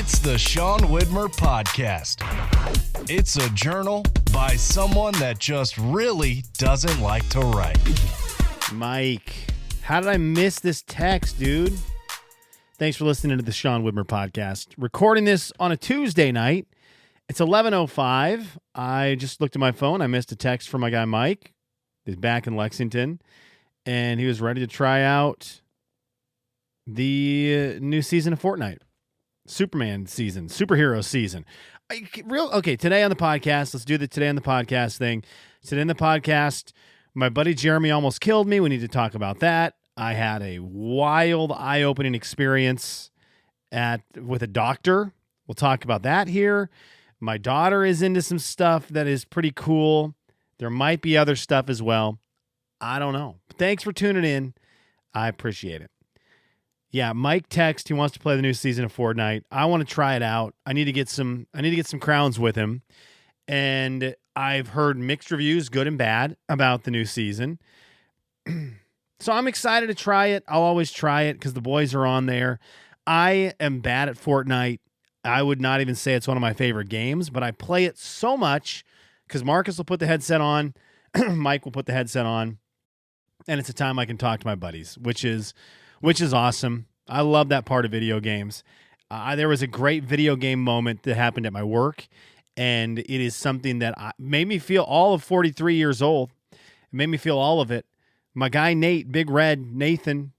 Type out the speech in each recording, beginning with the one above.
It's the Sean Widmer Podcast. It's a journal by someone that just really doesn't like to write. Mike, how did I miss this text, dude? Thanks for listening to the Sean Widmer Podcast. Recording this on a Tuesday night. It's 11:05. I just looked at my phone. I missed a text from my guy Mike. He's back in Lexington, and he was ready to try out the new season of Fortnite. Superman season, superhero season. Today on the podcast, let's do the Today on the Podcast thing. Today on the podcast, my buddy Jeremy almost killed me. We need to talk about that. I had a wild, eye-opening experience with a doctor. We'll talk about that here. My daughter is into some stuff that is pretty cool. There might be other stuff as well. I don't know. Thanks for tuning in. I appreciate it. Yeah, Mike text. He wants to play the new season of Fortnite. I want to try it out. I need to get some crowns with him. And I've heard mixed reviews, good and bad, about the new season. So I'm excited to try it. I'll always try it because the boys are on there. I am bad at Fortnite. I would not even say it's one of my favorite games, but I play it so much because Marcus will put the headset on, Mike will put the headset on, and it's a time I can talk to my buddies, which is awesome. I love that part of video games. There was a great video game moment that happened at my work, and it is something that made me feel all of 43 years old. It made me feel all of it. My guy Nate, Big Red, Nathan,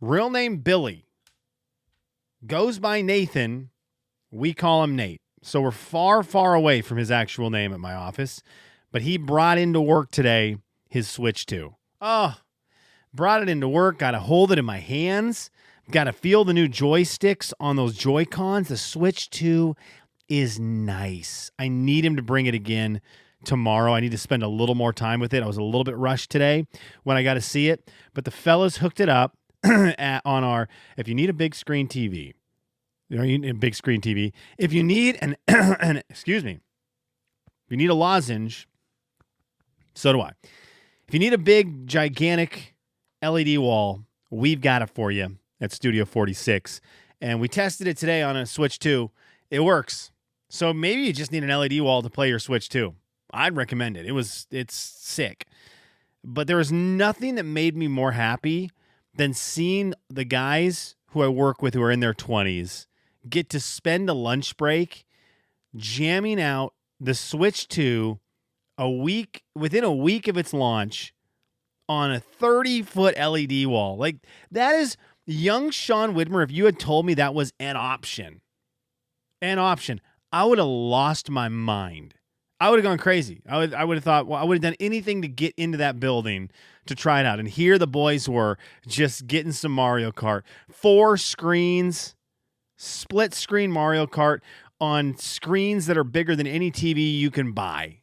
real name Billy, goes by Nathan. We call him Nate. So we're far, far away from his actual name at my office. But he brought into work today his Switch 2. Brought it into work, got to hold it in my hands, got to feel the new joysticks on those Joy-Cons. The Switch 2 is nice. I need him to bring it again tomorrow. I need to spend a little more time with it. I was a little bit rushed today when I got to see it, but the fellas hooked it up on our, if you need a big screen TV, if you need excuse me, if you need a lozenge, so do I. If you need a big, gigantic LED wall, we've got it for you at Studio 46. And we tested it today on a Switch 2. It works. So maybe you just need an LED wall to play your Switch 2. I'd recommend it. It's sick. But there was nothing that made me more happy than seeing the guys who I work with who are in their 20s get to spend a lunch break jamming out the Switch 2 within a week of its launch on a 30-foot LED wall. Like, that is young Sean Widmer. If you had told me that was an option, I would have lost my mind. I would have gone crazy. I would have thought, well, I would have done anything to get into that building to try it out. And here the boys were just getting some Mario Kart. 4 screens, split screen Mario Kart on screens that are bigger than any TV you can buy.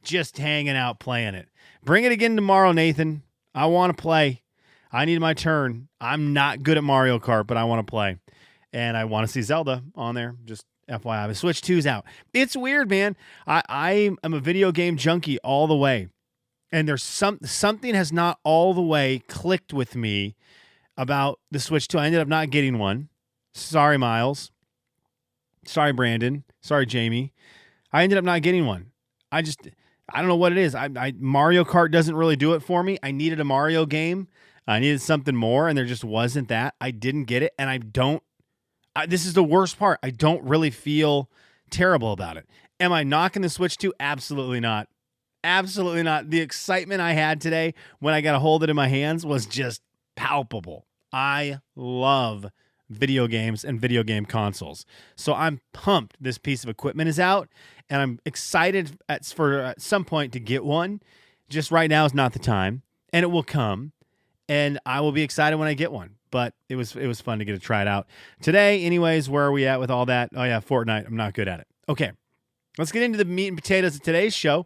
Just hanging out, playing it. Bring it again tomorrow, Nathan. I want to play. I need my turn. I'm not good at Mario Kart, but I want to play. And I want to see Zelda on there. Just FYI, the Switch 2's out. It's weird, man. I am a video game junkie all the way. And there's something has not all the way clicked with me about the Switch 2. I ended up not getting one. Sorry, Miles. Sorry, Brandon. Sorry, Jamie. I ended up not getting one. I don't know what it is. Mario Kart doesn't really do it for me. I needed a Mario game. I needed something more, and there just wasn't that. I didn't get it, and this is the worst part. I don't really feel terrible about it. Am I knocking the Switch 2? Absolutely not. Absolutely not. The excitement I had today when I got to hold it in my hands was just palpable. I love video games and video game consoles. So I'm pumped this piece of equipment is out, and I'm excited for at some point to get one. Just right now is not the time, and it will come, and I will be excited when I get one. But it was fun to get to try it out. Today, anyways, where are we at with all that? Oh, yeah, Fortnite. I'm not good at it. Okay, let's get into the meat and potatoes of today's show.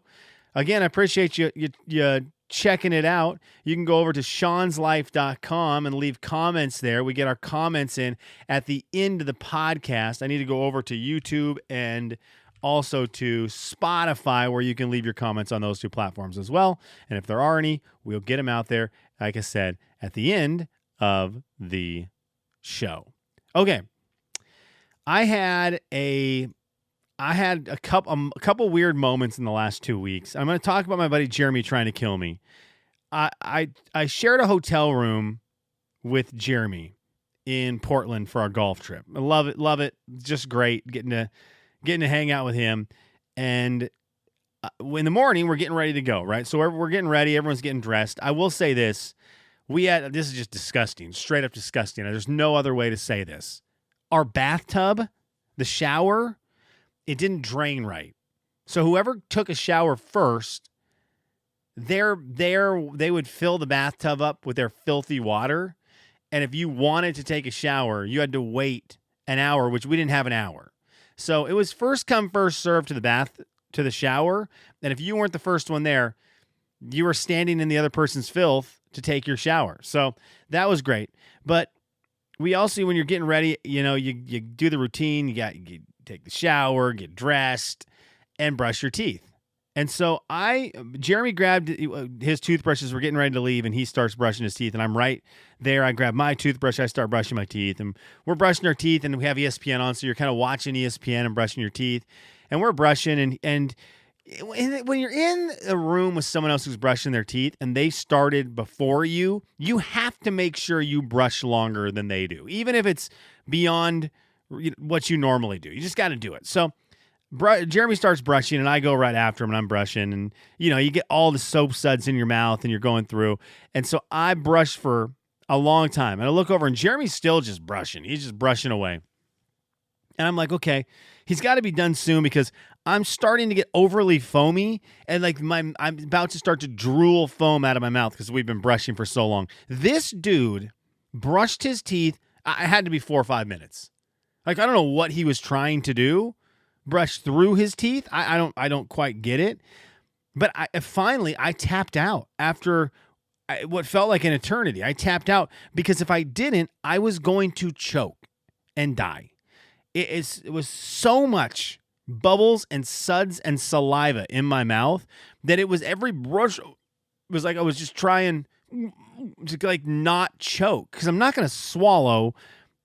Again, I appreciate you checking it out. You can go over to seanslife.com and leave comments there. We get our comments in at the end of the podcast. I need to go over to YouTube and also to Spotify, where you can leave your comments on those 2 platforms as well. And if there are any, we'll get them out there, like I said, at the end of the show. Okay. I had a couple weird moments in the last 2 weeks. I'm going to talk about my buddy Jeremy trying to kill me. I shared a hotel room with Jeremy in Portland for our golf trip. I love it. Just great getting to hang out with him. And in the morning, we're getting ready to go, right? So we're getting ready. Everyone's getting dressed. I will say this. This is just disgusting, straight up disgusting. There's no other way to say this. Our bathtub, the shower, it didn't drain right. So whoever took a shower first, they would fill the bathtub up with their filthy water. And if you wanted to take a shower, you had to wait an hour, which we didn't have an hour. So it was first come, first served to the shower. And if you weren't the first one there, you were standing in the other person's filth to take your shower. So that was great. But we also, when you're getting ready, you do the routine, you take the shower, get dressed, and brush your teeth. And so Jeremy grabbed his toothbrushes. We're getting ready to leave, and he starts brushing his teeth. And I'm right there. I grab my toothbrush. I start brushing my teeth. And we're brushing our teeth, and we have ESPN on, so you're kind of watching ESPN and brushing your teeth. And we're brushing, and when you're in a room with someone else who's brushing their teeth, and they started before you, you have to make sure you brush longer than they do, even if it's beyond what you normally do. You just got to do it. So Jeremy starts brushing, and I go right after him, and I'm brushing, and you get all the soap suds in your mouth, and you're going through. And so I brush for a long time, and I look over, and Jeremy's still just brushing. He's just brushing away. And I'm like, okay, he's got to be done soon, because I'm starting to get overly foamy, and I'm about to start to drool foam out of my mouth because we've been brushing for so long. This dude brushed his teeth. I had to be 4 or 5 minutes. I don't know what he was trying to do. Brush through his teeth. I don't quite get it. But finally I tapped out after what felt like an eternity. I tapped out because if I didn't, I was going to choke and die. It was so much bubbles and suds and saliva in my mouth that it was every brush. It was like I was just trying to not choke, because I'm not going to swallow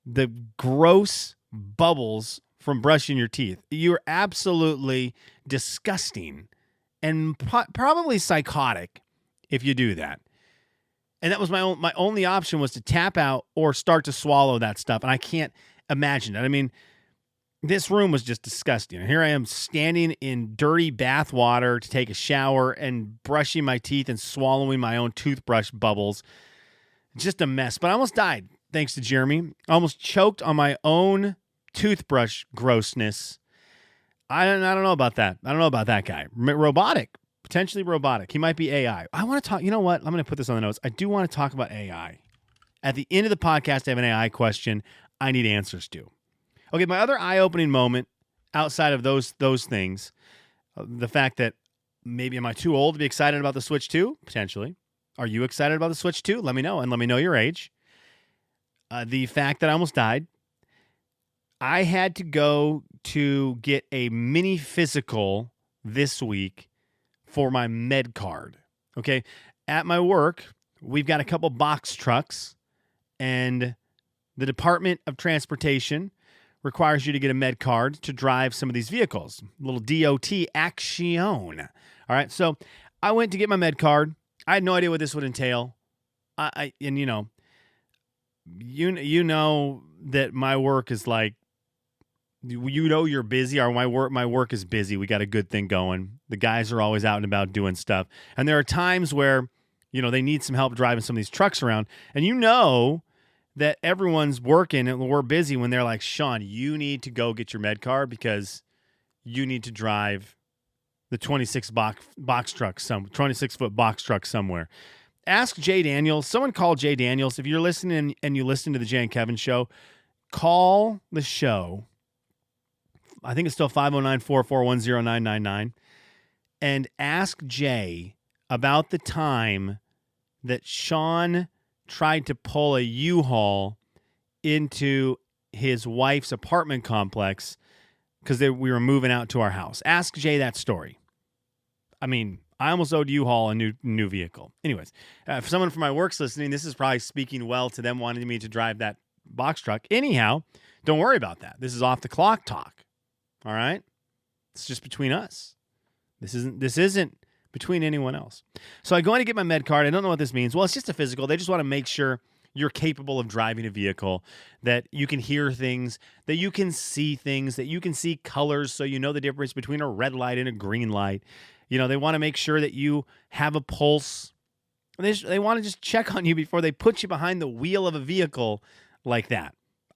the gross bubbles from brushing your teeth. You're absolutely disgusting and probably psychotic if you do that. And that was my only option, was to tap out or start to swallow that stuff. And I can't imagine it. I mean, this room was just disgusting. And here I am standing in dirty bath water to take a shower and brushing my teeth and swallowing my own toothbrush bubbles. Just a mess. But I almost died, thanks to Jeremy. I almost choked on my own toothbrush grossness. I don't know about that. I don't know about that guy. Robotic. Potentially robotic. He might be AI. I want to talk. You know what? I'm going to put this on the notes. I do want to talk about AI. At the end of the podcast, I have an AI question I need answers to. Okay, my other eye-opening moment outside of those things, the fact that maybe am I too old to be excited about the Switch 2? Potentially. Are you excited about the Switch 2? Let me know, and let me know your age. The fact that I almost died. I had to go to get a mini physical this week for my med card. Okay, at my work, we've got a couple box trucks, and the Department of Transportation requires you to get a med card to drive some of these vehicles. Little DOT action. All right, so I went to get my med card. I had no idea what this would entail. You know that my work is like, you're busy, or my work is busy. We got a good thing going. The guys are always out and about doing stuff. And there are times where, they need some help driving some of these trucks around. And that everyone's working and we're busy when they're like, Sean, you need to go get your med card because you need to drive the 26 box truck, 26-foot box truck somewhere. Ask Jay Daniels. Someone call Jay Daniels. If you're listening and you listen to the Jay and Kevin show, call the show. I think it's still 509-441-0999. And ask Jay about the time that Sean tried to pull a U-Haul into his wife's apartment complex because we were moving out to our house. Ask Jay that story. I mean, I almost owed U-Haul a new vehicle. Anyways, for someone from my work's listening, this is probably speaking well to them wanting me to drive that box truck. Anyhow, don't worry about that. This is off the clock talk. All right? It's just between us. This isn't between anyone else. So I go in to get my med card. I don't know what this means. Well, it's just a physical. They just want to make sure you're capable of driving a vehicle, that you can hear things, that you can see things, that you can see colors so you know the difference between a red light and a green light. They want to make sure that you have a pulse. They want to just check on you before they put you behind the wheel of a vehicle like that.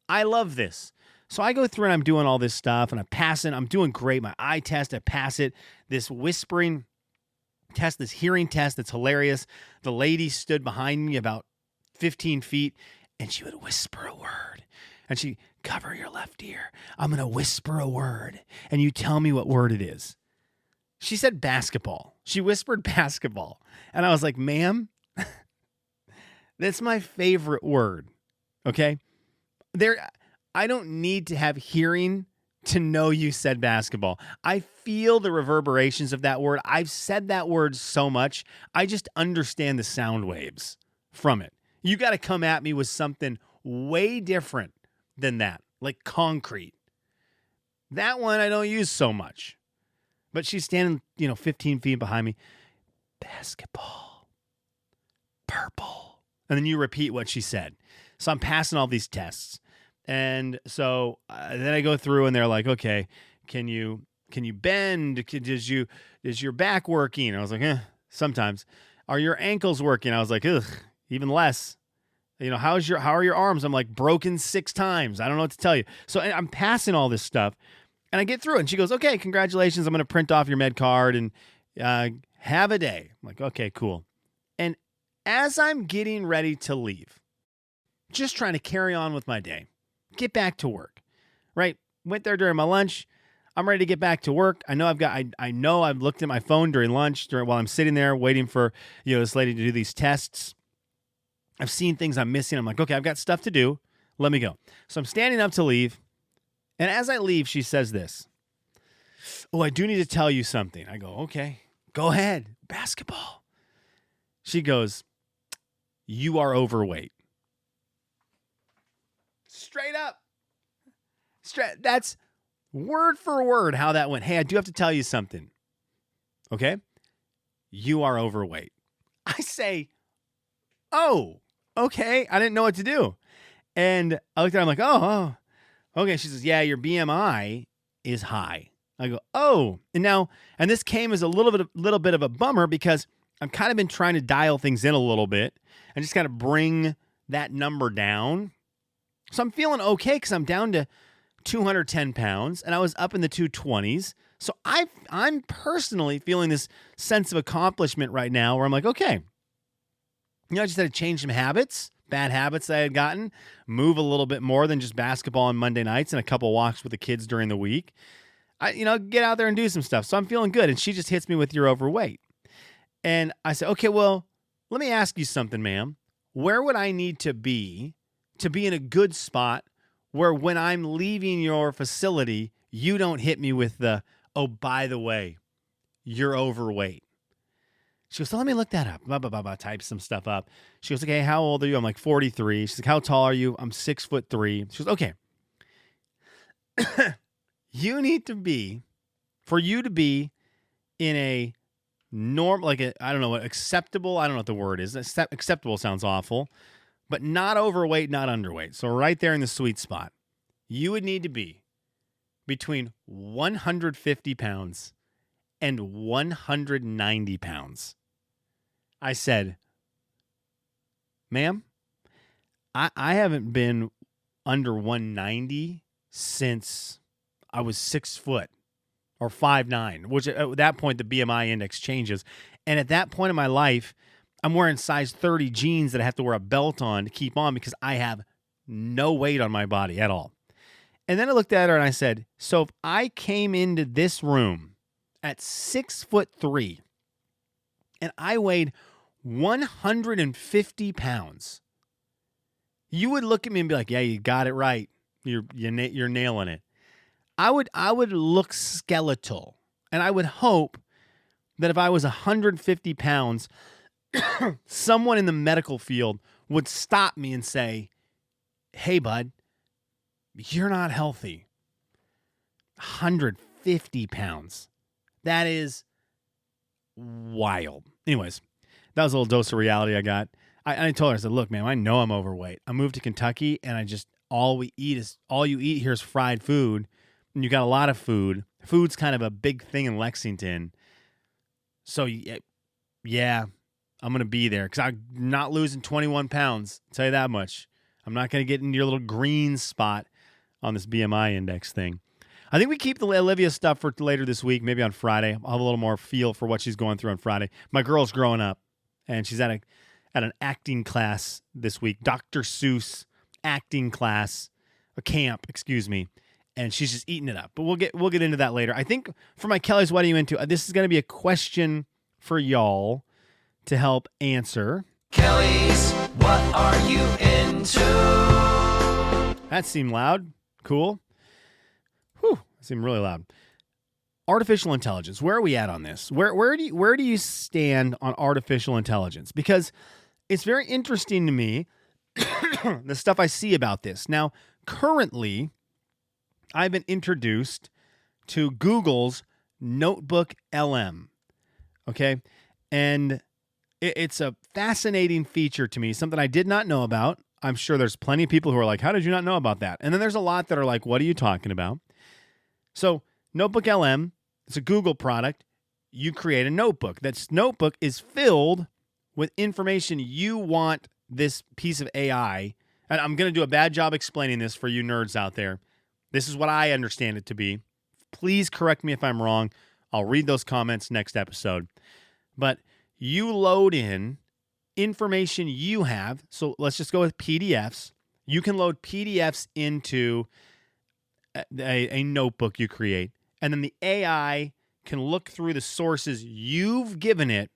I love this. So I go through and I'm doing all this stuff and I'm passing. I'm doing great. My eye test, I pass it. This whispering test, this hearing test, that's hilarious. The lady stood behind me about 15 feet and she would whisper a word. And she, cover your left ear. I'm going to whisper a word and you tell me what word it is. She said basketball. She whispered basketball. And I was like, ma'am, that's my favorite word. Okay? I don't need to have hearing to know you said basketball. I feel the reverberations of that word. I've said that word so much. I just understand the sound waves from it. You got to come at me with something way different than that, like concrete. That one I don't use so much. But she's standing, 15 feet behind me. Basketball. Purple. And then you repeat what she said. So I'm passing all these tests. And so then I go through and they're like, okay, can you bend? Is your back working? And I was like, sometimes. Are your ankles working? I was like, ugh, even less. How are your arms? I'm like, broken 6 times. I don't know what to tell you. So I'm passing all this stuff and I get through it. And she goes, okay, congratulations. I'm going to print off your med card and have a day. I'm like, okay, cool. And as I'm getting ready to leave, just trying to carry on with my day, get back to work, right? Went there during my lunch. I'm ready to get back to work. I know I've looked at my phone during lunch while I'm sitting there waiting for, this lady to do these tests. I've seen things I'm missing. I'm like, okay, I've got stuff to do. Let me go. So I'm standing up to leave. And as I leave, she says this. Oh, I do need to tell you something. I go, okay, go ahead. Basketball. She goes, you are overweight. Straight up. That's word for word how that went. Hey, I do have to tell you something. Okay? You are overweight. I say, oh, okay. I didn't know what to do. And I looked at her, I'm like, oh, okay. She says, yeah, your BMI is high. I go, oh. And this came as a little bit of a bummer because I've kind of been trying to dial things in a little bit and just kind of bring that number down. So I'm feeling okay because I'm down to 210 pounds and I was up in the 220s. So I'm personally feeling this sense of accomplishment right now where I'm like, okay, I just had to change some habits, bad habits that I had gotten, move a little bit more than just basketball on Monday nights and a couple walks with the kids during the week. Get out there and do some stuff. So I'm feeling good. And she just hits me with, you're overweight. And I said, okay, well, let me ask you something, ma'am. Where would I need to be in a good spot where when I'm leaving your facility, you don't hit me with the, oh, by the way, you're overweight? She goes, so let me look that up. Blah, blah, blah, blah, type some stuff up. She goes, okay, how old are you? I'm like 43. She's like, how tall are you? I'm 6'3". She goes, okay. For you to be in a normal, I don't know what, acceptable, I don't know what the word is. Acceptable sounds awful, but not overweight, not underweight. So right there in the sweet spot, you would need to be between 150 pounds and 190 pounds. I said, ma'am, I haven't been under 190 since I was 6 foot or 5'9", which at that point the BMI index changes. And at that point in my life, I'm wearing size 30 jeans that I have to wear a belt on to keep on because I have no weight on my body at all. And then I looked at her and I said, so if I came into this room at 6'3" and I weighed 150 pounds, you would look at me and be like, yeah, you got it right. You're nailing it. I would look skeletal. And I would hope that if I was 150 pounds, someone in the medical field would stop me and say, hey, bud, you're not healthy. 150 pounds. That is wild. Anyways, that was a little dose of reality I got. I told her, I said, look, man, I know I'm overweight. I moved to Kentucky, and all you eat here is fried food, and you got a lot of food. Food's kind of a big thing in Lexington. So, yeah, I'm going to be there because I'm not losing 21 pounds. I'll tell you that much. I'm not going to get into your little green spot on this BMI index thing. I think we keep the Olivia stuff for later this week, maybe on Friday. I'll have a little more feel for what she's going through on Friday. My girl's growing up, and she's at an acting class this week, Dr. Seuss acting class, a camp, excuse me, and she's just eating it up. But we'll get into that later. I think for my Kelly's What Are You Into? This is going to be a question for y'all to help answer. Kelly's What Are You Into? That seemed loud. Cool. Whew, that seemed really loud. Artificial intelligence. Where are we at on this? Where do you stand on artificial intelligence? Because it's very interesting to me, the stuff I see about this. Now, currently, I've been introduced to Google's Notebook LM. Okay? And it's a fascinating feature to me, something I did not know about. I'm sure there's plenty of people who are like, how did you not know about that? And then there's a lot that are like, what are you talking about? So Notebook LM, it's a Google product. You create a notebook. That notebook is filled with information you want this piece of AI. And I'm going to do a bad job explaining this for you nerds out there. This is what I understand it to be. Please correct me if I'm wrong. I'll read those comments next episode. But you load in information you have. So let's just go with PDFs. You can load PDFs into a notebook you create. And then the AI can look through the sources you've given it.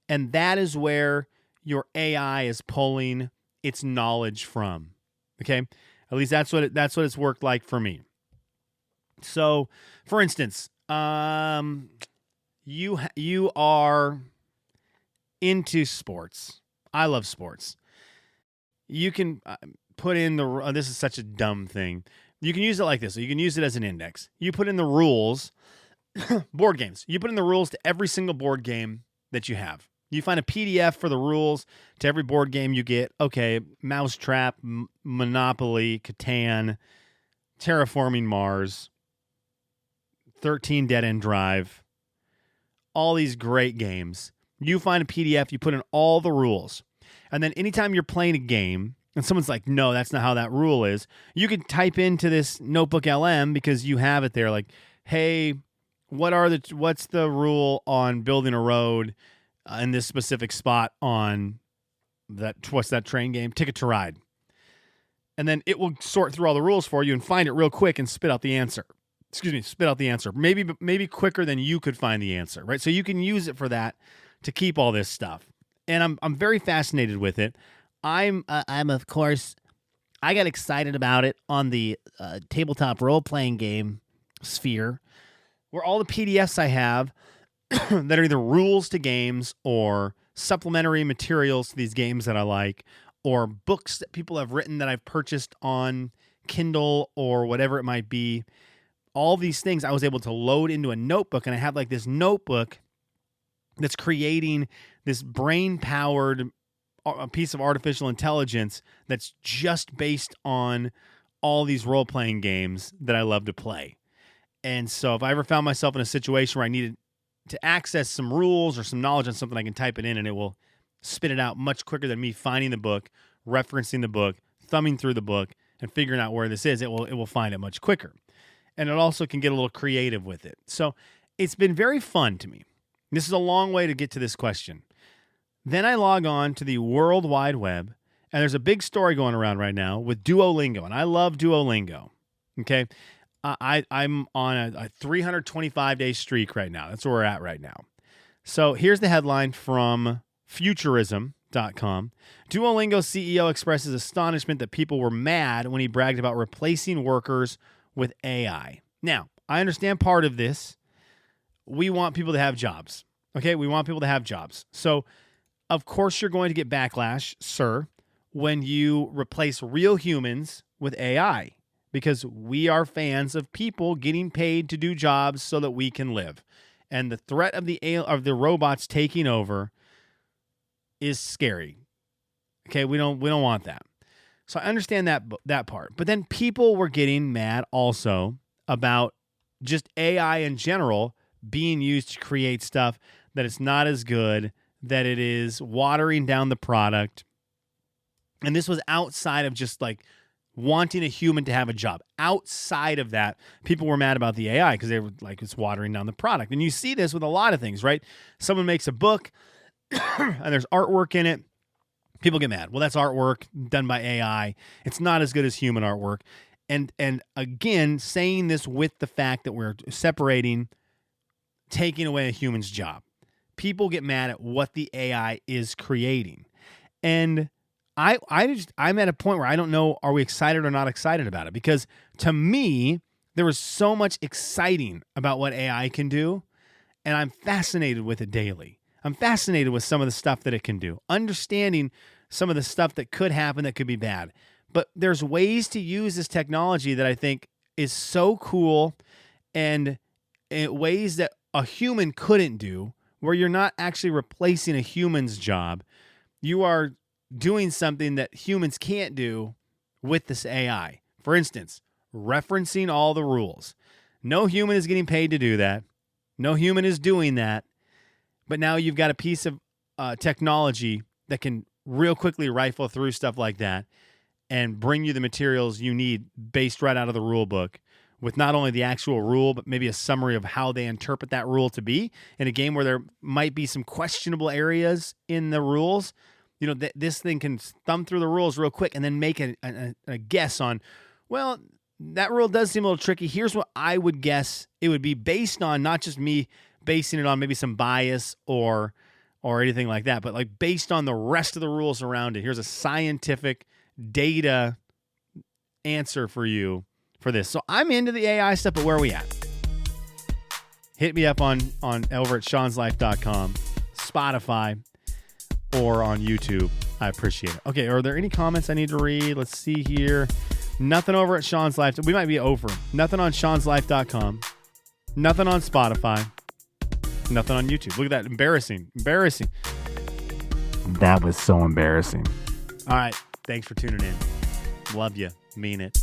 And that is where your AI is pulling its knowledge from. Okay? At least that's what it's worked like for me. So, for instance, you are into sports. I love sports. You can put in this is such a dumb thing. You can use it like this. So you can use it as an index. You put in the rules, board games. You put in the rules to every single board game that you have. You find a PDF for the rules to every board game you get. Okay, Mousetrap, Monopoly, Catan, Terraforming Mars, 13 Dead End Drive, all these great games. You find a PDF, you put in all the rules. And then anytime you're playing a game, and someone's like, no, that's not how that rule is, you can type into this Notebook LM because you have it there like, hey, what's the rule on building a road in this specific spot on what's that train game? Ticket to Ride. And then it will sort through all the rules for you and find it real quick and spit out the answer. Spit out the answer. Maybe quicker than you could find the answer, right? So you can use it for that to keep all this stuff. And I'm very fascinated with it. I'm of course, I got excited about it on the tabletop role-playing game sphere, where all the PDFs I have that are either rules to games or supplementary materials to these games that I like, or books that people have written that I've purchased on Kindle or whatever it might be. All these things I was able to load into a notebook, and I have like this notebook that's creating this brain-powered piece of artificial intelligence that's just based on all these role-playing games that I love to play. And so if I ever found myself in a situation where I needed to access some rules or some knowledge on something, I can type it in and it will spit it out much quicker than me finding the book, referencing the book, thumbing through the book, and figuring out where this is. It will find it much quicker. And it also can get a little creative with it. So it's been very fun to me. This is a long way to get to this question. Then I log on to the World Wide Web, and there's a big story going around right now with Duolingo, and I love Duolingo. Okay, I'm on a 325-day streak right now. That's where we're at right now. So here's the headline from Futurism.com. Duolingo CEO expresses astonishment that people were mad when he bragged about replacing workers with AI. Now, I understand part of this. We want people to have jobs. Okay, we want people to have jobs. So, of course, you're going to get backlash, sir. when you replace real humans with AI, because we are fans of people getting paid to do jobs so that we can live. And the threat of the robots taking over is scary. Okay, we don't want that. So I understand that part. But then people were getting mad also about just AI in general being used to create stuff that it's not as good, that it is watering down the product. And this was outside of just like wanting a human to have a job. Outside of that, people were mad about the AI because they were like, it's watering down the product. And you see this with a lot of things, right? Someone makes a book and there's artwork in it. People get mad. Well, that's artwork done by AI. It's not as good as human artwork. And again, saying this with the fact that we're taking away a human's job. People get mad at what the AI is creating. And I'm at a point where I don't know, are we excited or not excited about it? Because to me, there was so much exciting about what AI can do, and I'm fascinated with it daily. I'm fascinated with some of the stuff that it can do, understanding some of the stuff that could happen that could be bad. But there's ways to use this technology that I think is so cool, and in ways that a human couldn't do, where you're not actually replacing a human's job. You are doing something that humans can't do with this AI. For instance, referencing all the rules. No human is getting paid to do that. No human is doing that. But now you've got a piece of technology that can real quickly rifle through stuff like that and bring you the materials you need based right out of the rule book, with not only the actual rule, but maybe a summary of how they interpret that rule to be in a game where there might be some questionable areas in the rules. You know, this thing can thumb through the rules real quick and then make a guess on, well, that rule does seem a little tricky. Here's what I would guess it would be based on, not just me basing it on maybe some bias or anything like that, but like based on the rest of the rules around it. Here's a scientific data answer for you for this. So I'm into the AI stuff, but where are we at? Hit me up on over at seanslife.com, Spotify, or on YouTube. I appreciate it. Okay, are there any comments I need to read? Let's see here. Nothing over at Sean's Life. We might be over. Nothing on seanslife.com. Nothing on Spotify. Nothing on YouTube. Look at that. Embarrassing. That was so embarrassing. All right. Thanks for tuning in. Love you. Mean it.